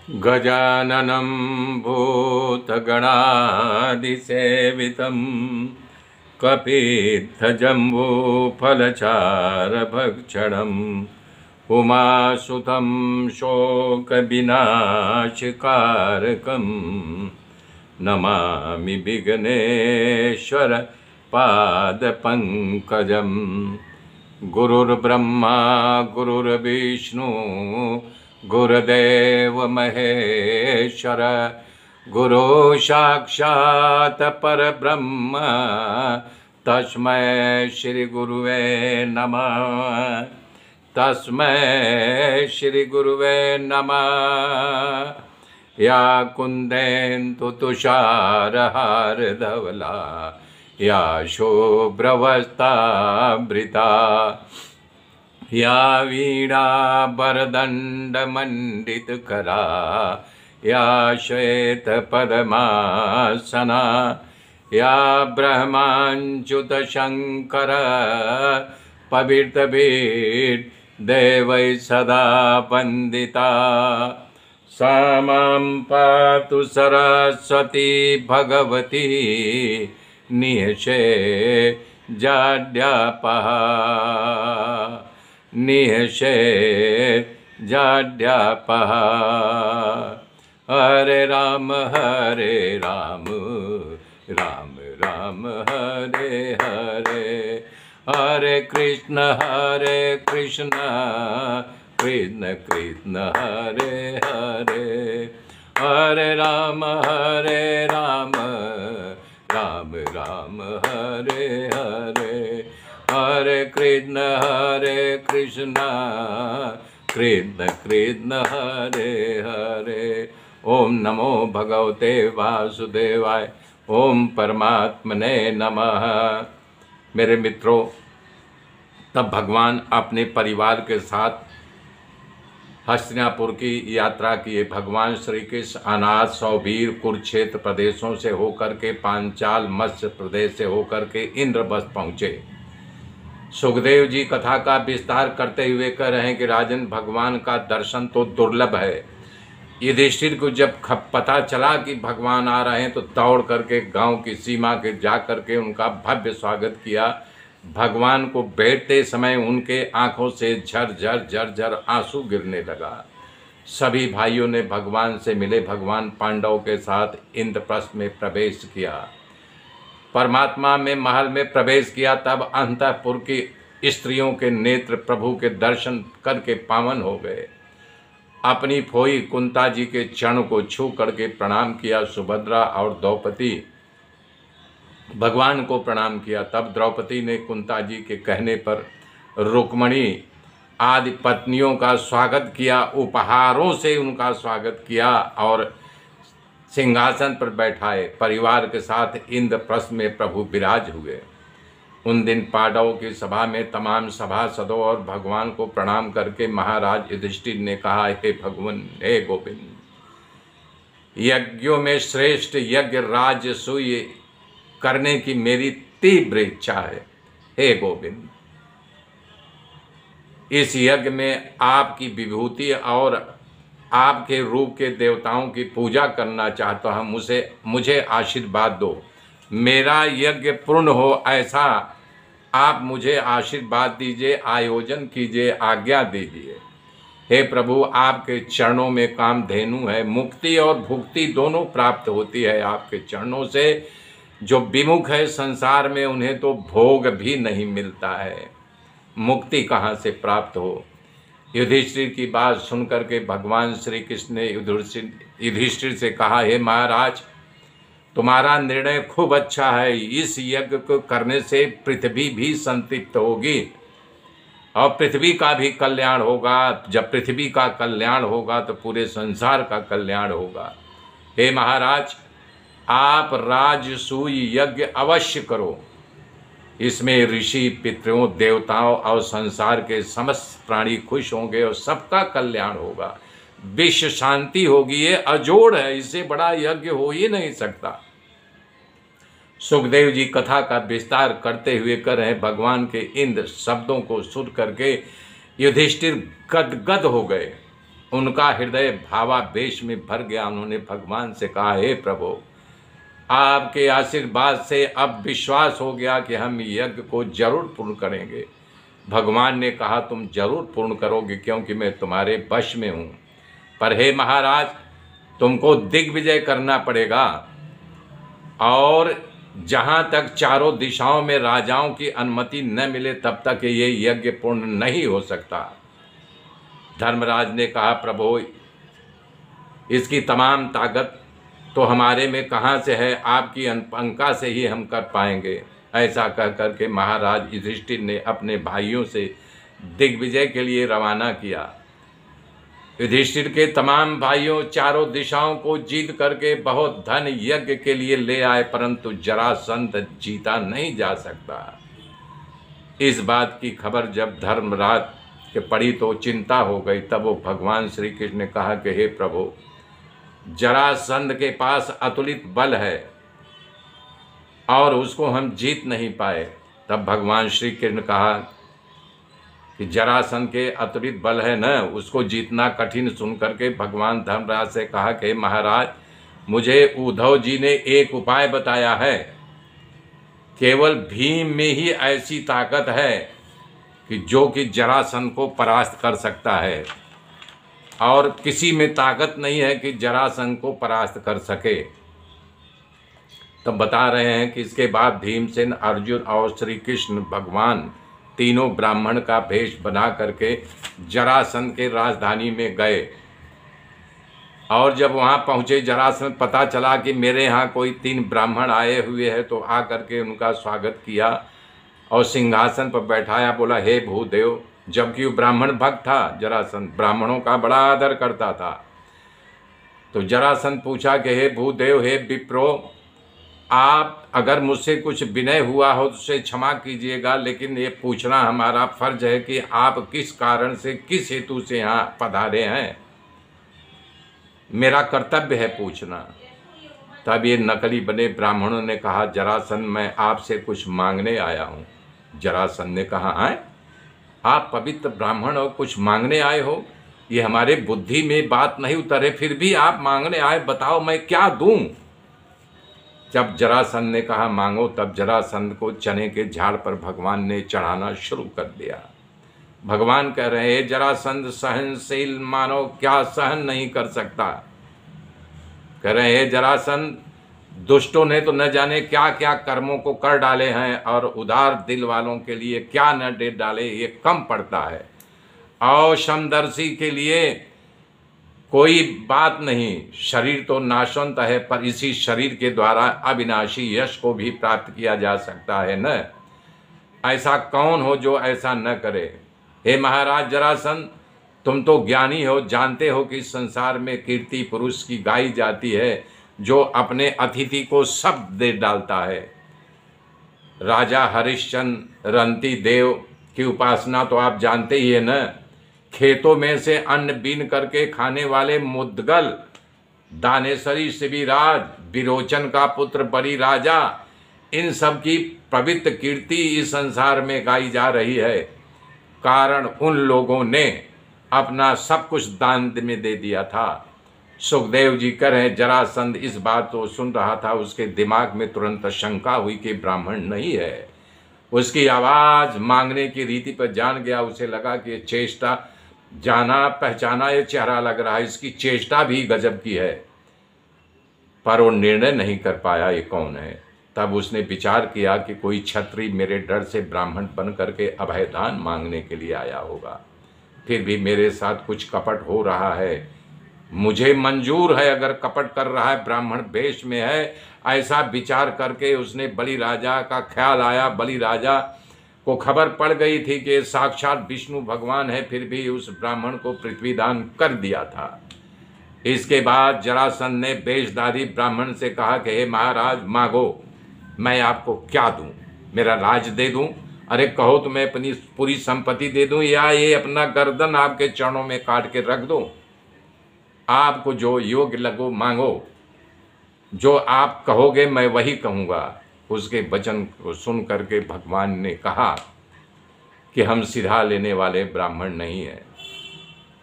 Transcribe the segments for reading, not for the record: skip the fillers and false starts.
गजाननं भूतगणादिसेवितं कपित्थजम्बूफलचारभक्षणम् उमासुतं शोकविनाशकारकं नमामि विघ्नेश्वर पादपङ्कजं। गुरुर्ब्रह्मा गुरुर्विष्णु गुरुदेव महेश्वर गुरु साक्षात् परब्रह्म तस्मै श्री गुरुवे नमः। तस्मै श्री गुरुवे नमः। या कुन्देन्दु तुषारहारधवला या शुभ्रवस्त्रावृता या वीणाभरदण्डमण्डितकरा या श्वेतपद्मासना या ब्रह्माच्युतशङ्कर पवित्रभिर्देवैः सदा वन्दिता। सा मां पातु सरस्वती भगवती निःशेषजाड्यापहा निःशेषजाड्यापहा। हरे राम राम राम हरे हरे, हरे कृष्ण कृष्ण कृष्ण हरे हरे, हरे राम राम राम हरे हरे, हरे कृष्ण कृष्ण कृष्ण हरे हरे। ओम नमो भगवते वासुदेवाय, ओम परमात्मने नमः। मेरे मित्रों, तब भगवान अपने परिवार के साथ हस्तिनापुर की यात्रा किए। भगवान श्री कृष्ण अनाथ सौवीर कुरुक्षेत्र प्रदेशों से होकर के पांचाल मत्स्य प्रदेश से होकर के इंद्रप्रस्थ पहुँचे। सुखदेव जी कथा का विस्तार करते हुए कह रहे हैं कि राजन, भगवान का दर्शन तो दुर्लभ है। युधिष्ठिर को जब पता चला कि भगवान आ रहे हैं तो दौड़ करके गांव की सीमा के जा करके उनका भव्य स्वागत किया। भगवान को बैठते समय उनके आंखों से झरझर झरझर आंसू गिरने लगा। सभी भाइयों ने भगवान से मिले। भगवान पांडवों के साथ इंद्रप्रस्थ में प्रवेश किया। परमात्मा में महल में प्रवेश किया। तब अंतःपुर की स्त्रियों के नेत्र प्रभु के दर्शन करके पावन हो गए। अपनी फोई कुंता जी के चरण को छू करके प्रणाम किया। सुभद्रा और द्रौपदी भगवान को प्रणाम किया। तब द्रौपदी ने कुंता जी के कहने पर रुक्मणी आदि पत्नियों का स्वागत किया, उपहारों से उनका स्वागत किया और सिंहासन पर बैठाए। परिवार के साथ इंद्रप्रस्थ में प्रभु विराज हुए। उन दिन पांडवों की सभा में तमाम सभासदों और भगवान को प्रणाम करके महाराज युधिष्ठिर ने कहा, हे भगवान, हे गोविंद, यज्ञों में श्रेष्ठ यज्ञ राजसूय करने की मेरी तीव्र इच्छा है। हे गोविंद, इस यज्ञ में आपकी विभूति और आपके रूप के देवताओं की पूजा करना चाहता हूँ। मुझे आशीर्वाद दो। मेरा यज्ञ पूर्ण हो ऐसा आप मुझे आशीर्वाद दीजिए, आयोजन कीजिए, आज्ञा दीजिए। हे प्रभु, आपके चरणों में कामधेनु है। मुक्ति और भुक्ति दोनों प्राप्त होती है आपके चरणों से। जो विमुख है संसार में, उन्हें तो भोग भी नहीं मिलता है। मुक्ति कहाँ से प्राप्त हो। युधिष्ठिर की बात सुनकर के भगवान श्री कृष्ण ने युधिष्ठिर से कहा, हे महाराज, तुम्हारा निर्णय खूब अच्छा है। इस यज्ञ को करने से पृथ्वी भी संतृप्त होगी और पृथ्वी का भी कल्याण होगा। जब पृथ्वी का कल्याण होगा तो पूरे संसार का कल्याण होगा। हे महाराज, आप राजसूय यज्ञ अवश्य करो। इसमें ऋषि, पितरों, देवताओं और संसार के समस्त प्राणी खुश होंगे और सबका कल्याण होगा। विश्व शांति होगी। ये अजोड़ है, इससे बड़ा यज्ञ हो ही नहीं सकता। सुखदेव जी कथा का विस्तार करते हुए कर रहे हैं। भगवान के इंद्र शब्दों को सुन करके युधिष्ठिर गदगद हो गए। उनका हृदय भावावेश में भर गया। उन्होंने भगवान से कहा, हे प्रभु, आपके आशीर्वाद से अब विश्वास हो गया कि हम यज्ञ को जरूर पूर्ण करेंगे। भगवान ने कहा, तुम जरूर पूर्ण करोगे क्योंकि मैं तुम्हारे वश में हूँ। पर हे महाराज, तुमको दिग्विजय करना पड़ेगा और जहाँ तक चारों दिशाओं में राजाओं की अनुमति न मिले तब तक ये यज्ञ पूर्ण नहीं हो सकता। धर्मराज ने कहा, प्रभु, इसकी तमाम ताकत तो हमारे में कहाँ से है, आपकी अंका से ही हम कर पाएंगे। ऐसा कह करके महाराज युधिष्ठिर ने अपने भाइयों से दिग्विजय के लिए रवाना किया। युधिष्ठिर के तमाम भाइयों चारों दिशाओं को जीत करके बहुत धन यज्ञ के लिए ले आए, परंतु जरासंध जीता नहीं जा सकता। इस बात की खबर जब धर्मराज के पड़ी तो चिंता हो गई। तब वो भगवान श्री कृष्ण ने कहा कि हे प्रभु, जरासंध के पास अतुलित बल है और उसको हम जीत नहीं पाए। तब भगवान श्री कृष्ण ने कहा कि जरासंध के अतुलित बल है न, उसको जीतना कठिन। सुन करके भगवान धर्मराज से कहा कि महाराज, मुझे उद्धव जी ने एक उपाय बताया है। केवल भीम में ही ऐसी ताकत है कि जो कि जरासंध को परास्त कर सकता है और किसी में ताकत नहीं है कि जरासंध को परास्त कर सके। तब बता रहे हैं कि इसके बाद भीमसेन, अर्जुन और श्री कृष्ण भगवान तीनों ब्राह्मण का भेष बना करके जरासंध के राजधानी में गए और जब वहाँ पहुँचे, जरासंध पता चला कि मेरे यहाँ कोई 3 ब्राह्मण आए हुए हैं, तो आ करके उनका स्वागत किया और सिंहासन पर बैठाया। बोला, हे भूदेव, जबकि वो ब्राह्मण भक्त था। जरासंध ब्राह्मणों का बड़ा आदर करता था। तो जरासंध पूछा कि हे भूदेव, हे विप्रो, आप अगर मुझसे कुछ विनय हुआ हो तो उसे क्षमा कीजिएगा, लेकिन ये पूछना हमारा फर्ज है कि आप किस कारण से, किस हेतु से यहाँ पधारे हैं। मेरा कर्तव्य है पूछना। तब ये नकली बने ब्राह्मणों ने कहा, जरासंध, मैं आपसे कुछ मांगने आया हूँ। जरासंध ने कहा, आए, आप पवित्र ब्राह्मण हो, कुछ मांगने आए हो? ये हमारे बुद्धि में बात नहीं उतरे, फिर भी आप मांगने आए, बताओ मैं क्या दूं? जब जरासंध ने कहा मांगो, तब जरासंध को चने के झाड़ पर भगवान ने चढ़ाना शुरू कर दिया। भगवान कह रहे हैं, जरासंध सहनशील मानव क्या सहन नहीं कर सकता। कह रहे हैं, जरासंध, दुष्टों ने तो न जाने क्या क्या कर्मों को कर डाले हैं और उदार दिल वालों के लिए क्या न दे डाले, ये कम पड़ता है। और समदर्शी के लिए कोई बात नहीं, शरीर तो नाशवंत है, पर इसी शरीर के द्वारा अविनाशी यश को भी प्राप्त किया जा सकता है न। ऐसा कौन हो जो ऐसा न करे। हे महाराज जरासंध, तुम तो ज्ञानी हो, जानते हो कि इस संसार में कीर्ति पुरुष की गाई जाती है जो अपने अतिथि को सब दे डालता है। राजा हरिश्चंद्र रंती देव की उपासना तो आप जानते ही है न। खेतों में से अन्न बीन करके खाने वाले मुद्गल, दानेश्वरी शिविराज, विरोचन का पुत्र बड़ी राजा, इन सब की पवित्र कीर्ति इस संसार में गाई जा रही है। कारण उन लोगों ने अपना सब कुछ दान में दे दिया था। सुखदेव जी कह रहे हैं, जरासंध इस बात को सुन रहा था, उसके दिमाग में तुरंत शंका हुई कि ब्राह्मण नहीं है। उसकी आवाज़ मांगने की रीति पर जान गया। उसे लगा कि ये चेष्टा, जाना पहचाना ये चेहरा लग रहा है, इसकी चेष्टा भी गजब की है, पर वो निर्णय नहीं कर पाया ये कौन है। तब उसने विचार किया कि कोई क्षत्रिय मेरे डर से ब्राह्मण बन करके अभयदान मांगने के लिए आया होगा। फिर भी मेरे साथ कुछ कपट हो रहा है, मुझे मंजूर है अगर कपट कर रहा है, ब्राह्मण वेश में है। ऐसा विचार करके उसने बलि राजा का ख्याल आया। बलि राजा को खबर पड़ गई थी कि साक्षात विष्णु भगवान है, फिर भी उस ब्राह्मण को पृथ्वी दान कर दिया था। इसके बाद जरासंध ने वेशधारी ब्राह्मण से कहा कि हे महाराज, मांगो, मैं आपको क्या दूं? मेरा राज दे दूं? अरे कहो तो मैं अपनी पूरी संपत्ति दे दूं, या ये अपना गर्दन आपके चरणों में काट के रख दूं? आपको जो योग्य लगो मांगो, जो आप कहोगे मैं वही कहूँगा। उसके वचन को सुन करके भगवान ने कहा कि हम सिधा लेने वाले ब्राह्मण नहीं हैं,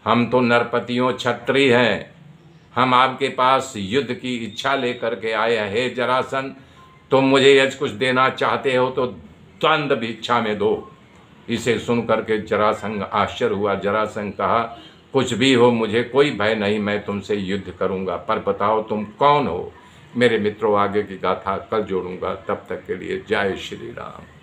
हम तो नरपतियों क्षत्रिय हैं, हम आपके पास युद्ध की इच्छा लेकर के आए हैं। हे जरासंध, तुम मुझे यदि कुछ देना चाहते हो तो द्वंद भिक्षा में दो। इसे सुन करके जरासंध आश्चर्य हुआ। जरासंध कहा, कुछ भी हो मुझे कोई भय नहीं, मैं तुमसे युद्ध करूंगा, पर बताओ तुम कौन हो। मेरे मित्रों, आगे की गाथा कल जोड़ूंगा, तब तक के लिए जय श्री राम।